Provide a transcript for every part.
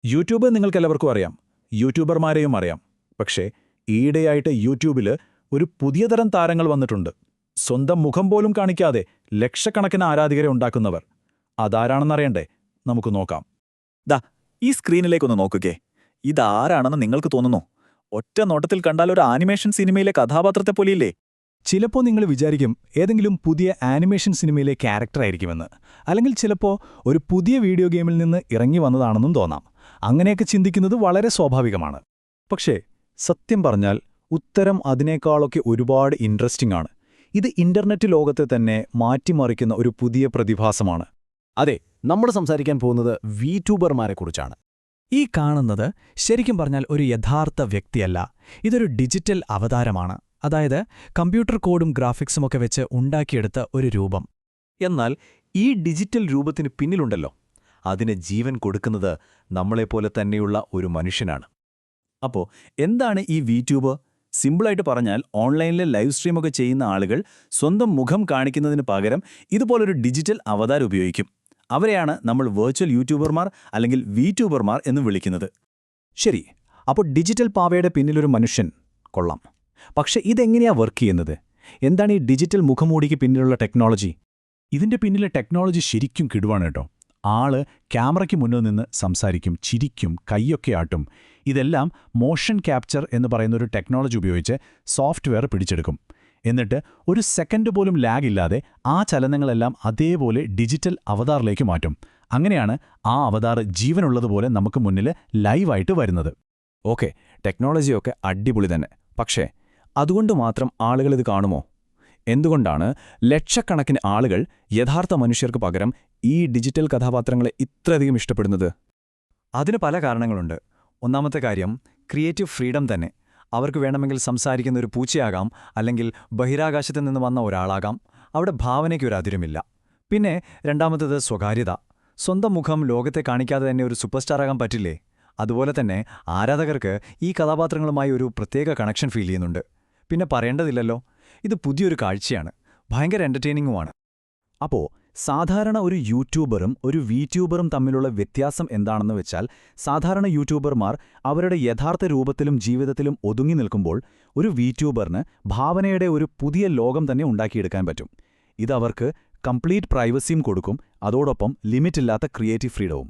YouTube നിങ്ങൾക്കെല്ലാവർക്കും അറിയാം, യൂട്യൂബർമാരെയും അറിയാം. പക്ഷേ ഈയിടെയായിട്ട് യൂട്യൂബിൽ ഒരു പുതിയ തരം താരങ്ങൾ വന്നിട്ടുണ്ട്. സ്വന്തം മുഖം പോലും കാണിക്കാതെ ലക്ഷക്കണക്കിന് ആരാധകരെ ഉണ്ടാക്കുന്നവർ. അതാരാണെന്നറിയണ്ടേ? നമുക്ക് നോക്കാം. ദാ ഈ സ്ക്രീനിലേക്കൊന്ന് നോക്കുകേ. ഇതാരാണെന്ന് നിങ്ങൾക്ക് തോന്നുന്നു? ഒറ്റ നോട്ടത്തിൽ കണ്ടാൽ ഒരു ആനിമേഷൻ സിനിമയിലെ കഥാപാത്രത്തെ പോലെയില്ലേ? ചിലപ്പോൾ നിങ്ങൾ വിചാരിക്കും ഏതെങ്കിലും പുതിയ ആനിമേഷൻ സിനിമയിലെ ക്യാരക്ടറായിരിക്കുമെന്ന്, അല്ലെങ്കിൽ ചിലപ്പോൾ ഒരു പുതിയ വീഡിയോ ഗെയിമിൽ നിന്ന് ഇറങ്ങി വന്നതാണെന്നും തോന്നാം. അങ്ങനെയൊക്കെ ചിന്തിക്കുന്നത് വളരെ സ്വാഭാവികമാണ്. പക്ഷേ സത്യം പറഞ്ഞാൽ ഉത്തരം അതിനേക്കാളൊക്കെ ഒരുപാട് ഇൻട്രസ്റ്റിംഗ് ആണ്. ഇത് ഇന്റർനെറ്റ് ലോകത്തെ തന്നെ മാറ്റിമറിക്കുന്ന ഒരു പുതിയ പ്രതിഭാസമാണ്. അതെ, നമ്മൾ സംസാരിക്കാൻ പോകുന്നത് വീട്യൂബർമാരെക്കുറിച്ചാണ്. ഈ കാണുന്നത് ശരിക്കും പറഞ്ഞാൽ ഒരു യഥാർത്ഥ വ്യക്തിയല്ല, ഇതൊരു ഡിജിറ്റൽ അവതാരമാണ്. അതായത് കമ്പ്യൂട്ടർ കോഡും ഗ്രാഫിക്സുമൊക്കെ വെച്ച് ഉണ്ടാക്കിയെടുത്ത ഒരു രൂപം. എന്നാൽ ഈ ഡിജിറ്റൽ രൂപത്തിന് പിന്നിലുണ്ടല്ലോ, അതിന് ജീവൻ കൊടുക്കുന്നത് നമ്മളെപ്പോലെ തന്നെയുള്ള ഒരു മനുഷ്യനാണ്. അപ്പോൾ എന്താണ് ഈ വീട്യൂബ്? സിമ്പിളായിട്ട് പറഞ്ഞാൽ ഓൺലൈനിലെ ലൈവ് സ്ട്രീമൊക്കെ ചെയ്യുന്ന ആളുകൾ സ്വന്തം മുഖം കാണിക്കുന്നതിന് പകരം ഇതുപോലൊരു ഡിജിറ്റൽ അവതാരം ഉപയോഗിക്കും. അവരെയാണ് നമ്മൾ വെർച്വൽ യൂട്യൂബർമാർ അല്ലെങ്കിൽ വീട്യൂബർമാർ എന്ന് വിളിക്കുന്നത്. ശരി, അപ്പോൾ ഡിജിറ്റൽ പാവയുടെ പിന്നിലൊരു മനുഷ്യൻ കൊള്ളാം. പക്ഷെ ഇതെങ്ങനെയാ വർക്ക് ചെയ്യുന്നത്? എന്താണ് ഈ ഡിജിറ്റൽ മുഖമൂടിക്ക് പിന്നിലുള്ള ടെക്നോളജി? ഇതിന്റെ പിന്നിലെ ടെക്നോളജി ശരിക്കും കിടുവാണ് കേട്ടോ. ആള് ക്യാമറയ്ക്ക് മുന്നിൽ നിന്ന് സംസാരിക്കും, ചിരിക്കും, കൈയൊക്കെ ആട്ടും. ഇതെല്ലാം മോഷൻ ക്യാപ്ചർ എന്ന് പറയുന്നൊരു ടെക്നോളജി ഉപയോഗിച്ച് സോഫ്റ്റ്വെയർ പിടിച്ചെടുക്കും. എന്നിട്ട് ഒരു സെക്കൻഡ് പോലും ലാഗ് ഇല്ലാതെ ആ ചലനങ്ങളെല്ലാം അതേപോലെ ഡിജിറ്റൽ അവതാറിലേക്ക് മാറ്റും. അങ്ങനെയാണ് ആ അവതാർ ജീവനുള്ളതുപോലെ നമുക്ക് മുന്നിൽ ലൈവായിട്ട് വരുന്നത്. ഓക്കെ, ടെക്നോളജിയൊക്കെ അടിപൊളി തന്നെ. പക്ഷേ അതുകൊണ്ട് മാത്രം ആളുകളിത് കാണുമോ? എന്തുകൊണ്ടാണ് ലക്ഷക്കണക്കിന് ആളുകൾ യഥാർത്ഥ മനുഷ്യർക്ക് പകരം ഈ ഡിജിറ്റൽ കഥാപാത്രങ്ങളെ ഇത്രയധികം ഇഷ്ടപ്പെടുന്നത്? അതിന് പല കാരണങ്ങളുണ്ട്. ഒന്നാമത്തെ കാര്യം ക്രിയേറ്റീവ് ഫ്രീഡം തന്നെ. അവർക്ക് വേണമെങ്കിൽ സംസാരിക്കുന്ന ഒരു പൂച്ചയാകാം, അല്ലെങ്കിൽ ബഹിരാകാശത്ത് നിന്ന് വന്ന ഒരാളാകാം. അവിടെ ഭാവനയ്ക്കൊരു അതിരുമില്ല. പിന്നെ രണ്ടാമത്തേത് സ്വകാര്യത. സ്വന്തം മുഖം ലോകത്തെ കാണിക്കാതെ തന്നെ ഒരു സൂപ്പർ സ്റ്റാറാകാൻ പറ്റില്ലേ? അതുപോലെ തന്നെ ആരാധകർക്ക് ഈ കഥാപാത്രങ്ങളുമായി ഒരു പ്രത്യേക കണക്ഷൻ ഫീൽ ചെയ്യുന്നുണ്ട്. പിന്നെ പറയേണ്ടതില്ലല്ലോ, ഇത് പുതിയൊരു കാഴ്ചയാണ്, ഭയങ്കര എൻ്റർടൈനിങ്ങുമാണ്. അപ്പോൾ സാധാരണ ഒരു യൂട്യൂബറും ഒരു വീട്യൂബറും തമ്മിലുള്ള വ്യത്യാസം എന്താണെന്ന് വെച്ചാൽ, സാധാരണ യൂട്യൂബർമാർ അവരുടെ യഥാർത്ഥ രൂപത്തിലും ജീവിതത്തിലും ഒതുങ്ങി നിൽക്കുമ്പോൾ ഒരു വീട്യൂബറിന് ഭാവനയുടെ ഒരു പുതിയ ലോകം തന്നെ ഉണ്ടാക്കിയെടുക്കാൻ പറ്റും. ഇതവർക്ക് കംപ്ലീറ്റ് പ്രൈവസിയും കൊടുക്കും, അതോടൊപ്പം ലിമിറ്റില്ലാത്ത ക്രിയേറ്റീവ് ഫ്രീഡവും.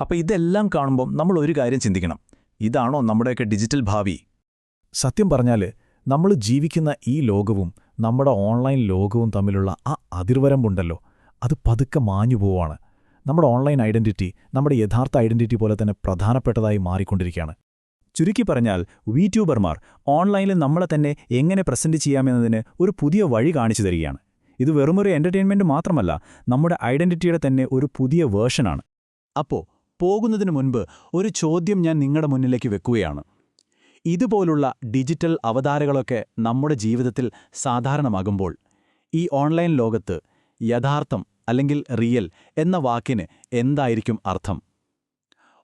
അപ്പോൾ ഇതെല്ലാം കാണുമ്പോൾ നമ്മൾ ഒരു കാര്യം ചിന്തിക്കണം. ഇതാണോ നമ്മുടെയൊക്കെ ഡിജിറ്റൽ ഭാവി? സത്യം പറഞ്ഞാൽ നമ്മൾ ജീവിക്കുന്ന ഈ ലോകവും നമ്മുടെ ഓൺലൈൻ ലോകവും തമ്മിലുള്ള ആ അതിർവരമ്പുണ്ടല്ലോ, അത് പതുക്കെ മാഞ്ഞു പോവാണ്. നമ്മുടെ ഓൺലൈൻ ഐഡന്റിറ്റി നമ്മുടെ യഥാർത്ഥ ഐഡന്റിറ്റി പോലെ തന്നെ പ്രധാനപ്പെട്ടതായി മാറിക്കൊണ്ടിരിക്കുകയാണ്. ചുരുക്കി പറഞ്ഞാൽ വീട്യൂബർമാർ ഓൺലൈനിൽ നമ്മളെ തന്നെ എങ്ങനെ പ്രസന്റ് ചെയ്യാമെന്നതിന് ഒരു പുതിയ വഴി കാണിച്ചു തരികയാണ്. ഇത് വെറുമൊരു എൻ്റർടൈൻമെൻറ്റ് മാത്രമല്ല, നമ്മുടെ ഐഡന്റിറ്റിയുടെ തന്നെ ഒരു പുതിയ വേർഷനാണ്. അപ്പോൾ പോകുന്നതിന് മുൻപ് ഒരു ചോദ്യം ഞാൻ നിങ്ങളുടെ മുന്നിലേക്ക് വെക്കുകയാണ്. ഇതുപോലുള്ള ഡിജിറ്റൽ അവതാരങ്ങളൊക്കെ നമ്മുടെ ജീവിതത്തിൽ സാധാരണമാകുമ്പോൾ ഈ ഓൺലൈൻ ലോകത്ത് യഥാർത്ഥം അല്ലെങ്കിൽ റിയൽ എന്ന വാക്കിന് എന്തായിരിക്കും അർത്ഥം?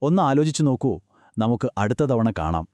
ഒന്ന് ആലോചിച്ചു നോക്കൂ. നമുക്ക് അടുത്ത തവണ കാണാം.